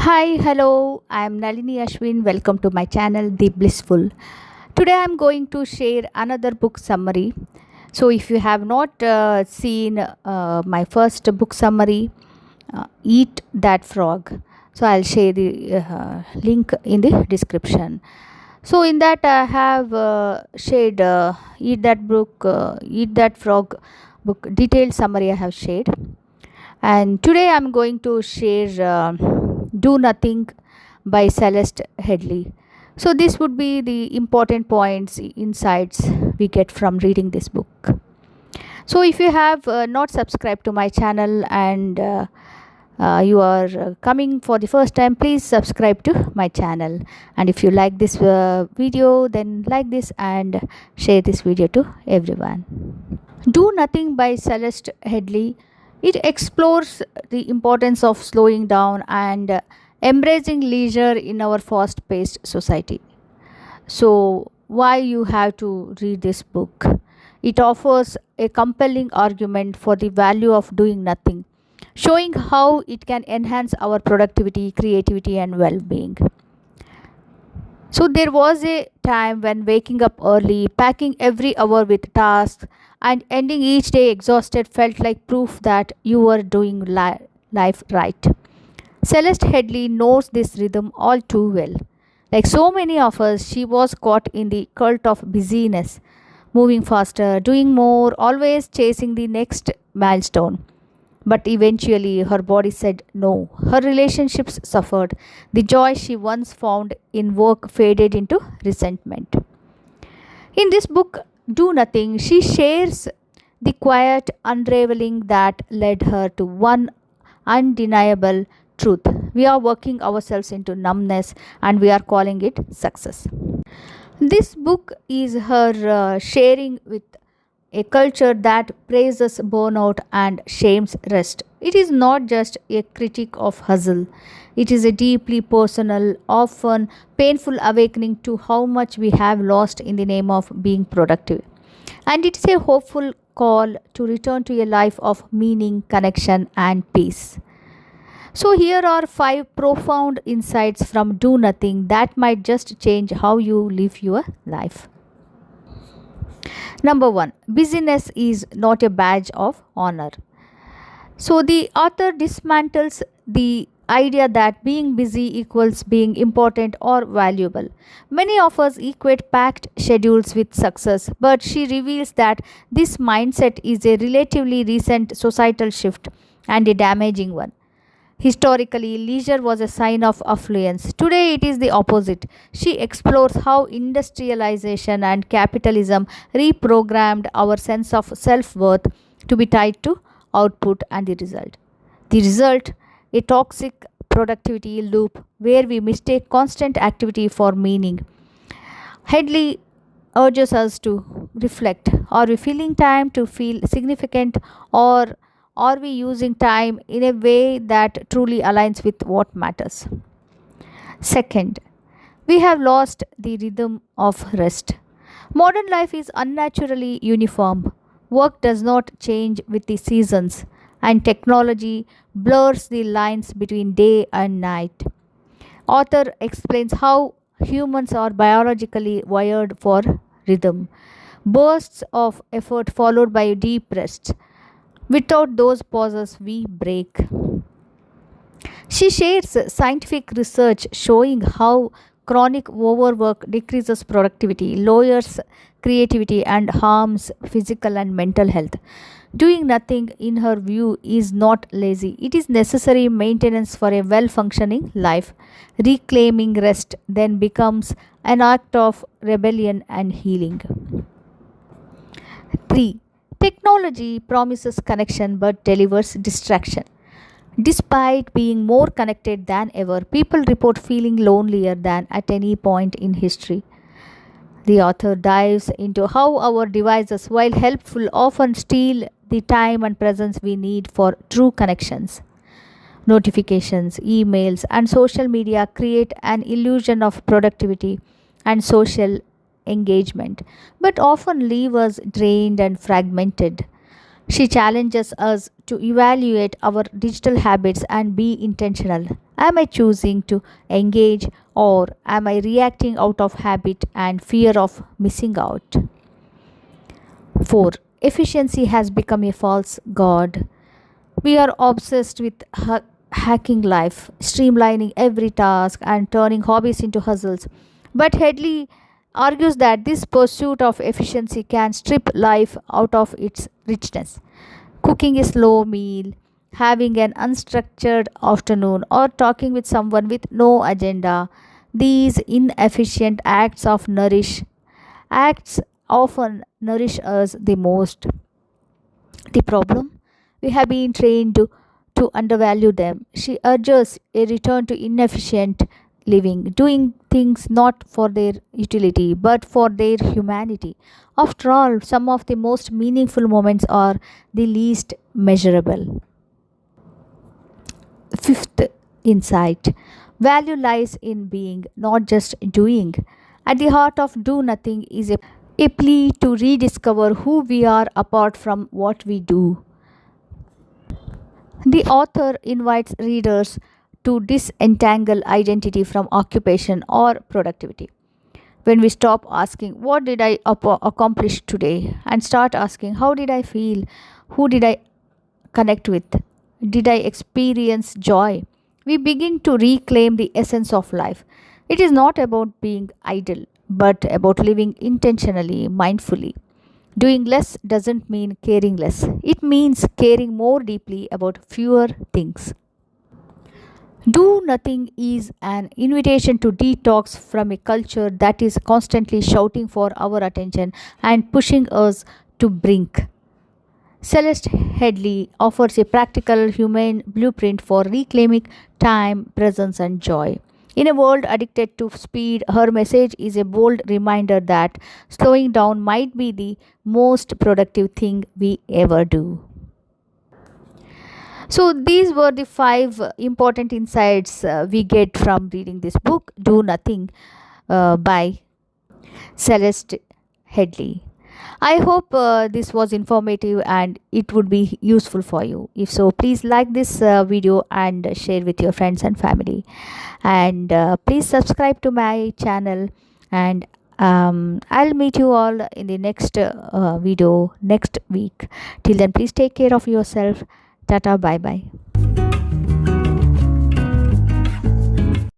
Hi, hello. I'm Nalini Ashwin. Welcome to my channel, The Blissful. Today I'm going to share another book summary. So, if you have not seen my first book summary, Eat That Frog, so I'll share the link in the description. So, in that I have shared Eat That Frog book detailed summary I have shared, and today I'm going to share Do Nothing by Celeste Headley. So, this would be the important points, insights we get from reading this book. So, if you have not subscribed to my channel and you are coming for the first time, please subscribe to my channel. And if you like this video, then like this and share this video to everyone. Do Nothing by Celeste Headley. It explores the importance of slowing down and embracing leisure in our fast paced society. So, why you have to read this book? It offers a compelling argument for the value of doing nothing, showing how it can enhance our productivity, creativity, and well being. So there was a time when waking up early, packing every hour with tasks, and ending each day exhausted felt like proof that you were doing life right. Celeste Headley knows this rhythm all too well. Like so many of us, she was caught in the cult of busyness, moving faster, doing more, always chasing the next milestone. But eventually, her body said no. Her relationships suffered. The joy she once found in work faded into resentment. In this book, Do Nothing, she shares the quiet unraveling that led her to one undeniable truth. We are working ourselves into numbness and we are calling it success. This book is her sharing with a culture that praises burnout and shames rest. It is not just a critique of hustle, it is a deeply personal, often painful awakening to how much we have lost in the name of being productive. And it is a hopeful call to return to a life of meaning, connection, and peace. So, here are 5 profound insights from Do Nothing that might just change how you live your life. Number one, busyness is not a badge of honor. So, the author dismantles the idea that being busy equals being important or valuable. Many of us equate packed schedules with success, but she reveals that this mindset is a relatively recent societal shift and a damaging one. Historically, leisure was a sign of affluence. Today, it is the opposite. She explores how industrialization and capitalism reprogrammed our sense of self worth to be tied to output and the result. The result, a toxic productivity loop where we mistake constant activity for meaning. Headley urges us to reflect. Are we filling time to feel significant, or are we using time in a way that truly aligns with what matters? Second, we have lost the rhythm of rest. Modern life is unnaturally uniform. Work does not change with the seasons, and technology blurs the lines between day and night. Author explains how humans are biologically wired for rhythm. Bursts of effort followed by deep rest. Without those pauses, we break. She shares scientific research showing how chronic overwork decreases productivity, lowers creativity, and harms physical and mental health. Doing nothing, in her view, is not lazy. It is necessary maintenance for a well functioning life. Reclaiming rest then becomes an act of rebellion and healing. 3. Technology promises connection but delivers distraction. Despite being more connected than ever, people report feeling lonelier than at any point in history. The author dives into how our devices, while helpful, often steal the time and presence we need for true connections. Notifications, emails, and social media create an illusion of productivity and social engagement, but often leave us drained and fragmented. She challenges us to evaluate our digital habits and be intentional. Am I choosing to engage, or am I reacting out of habit and fear of missing out? 4. Efficiency has become a false god. We are obsessed with hacking life, streamlining every task, and turning hobbies into hustles. But Headley argues that this pursuit of efficiency can strip life out of its richness. Cooking a slow meal, having an unstructured afternoon, or talking with someone with no agenda, these inefficient acts often nourish us the most. The problem? We have been trained to undervalue them. She urges a return to inefficient living, doing things not for their utility but for their humanity. After all, some of the most meaningful moments are the least measurable. Fifth insight, value lies in being, not just doing. At the heart of do nothing is a plea to rediscover who we are apart from what we do. The author invites readers to disentangle identity from occupation or productivity. When we stop asking, what did I accomplish today? And start asking, how did I feel? Who did I connect with? Did I experience joy? We begin to reclaim the essence of life. It is not about being idle, but about living intentionally, mindfully. Doing less doesn't mean caring less, it means caring more deeply about fewer things. Do nothing is an invitation to detox from a culture that is constantly shouting for our attention and pushing us to brink. Celeste Headley offers a practical, humane blueprint for reclaiming time, presence, and joy. In a world addicted to speed, her message is a bold reminder that slowing down might be the most productive thing we ever do. So, these were the five important insights we get from reading this book, Do Nothing, by Celeste Headley. I hope this was informative and it would be useful for you. If so, please like this video and share with your friends and family. And please subscribe to my channel. And I'll meet you all in the next video next week. Till then, please take care of yourself. Tata, bye bye.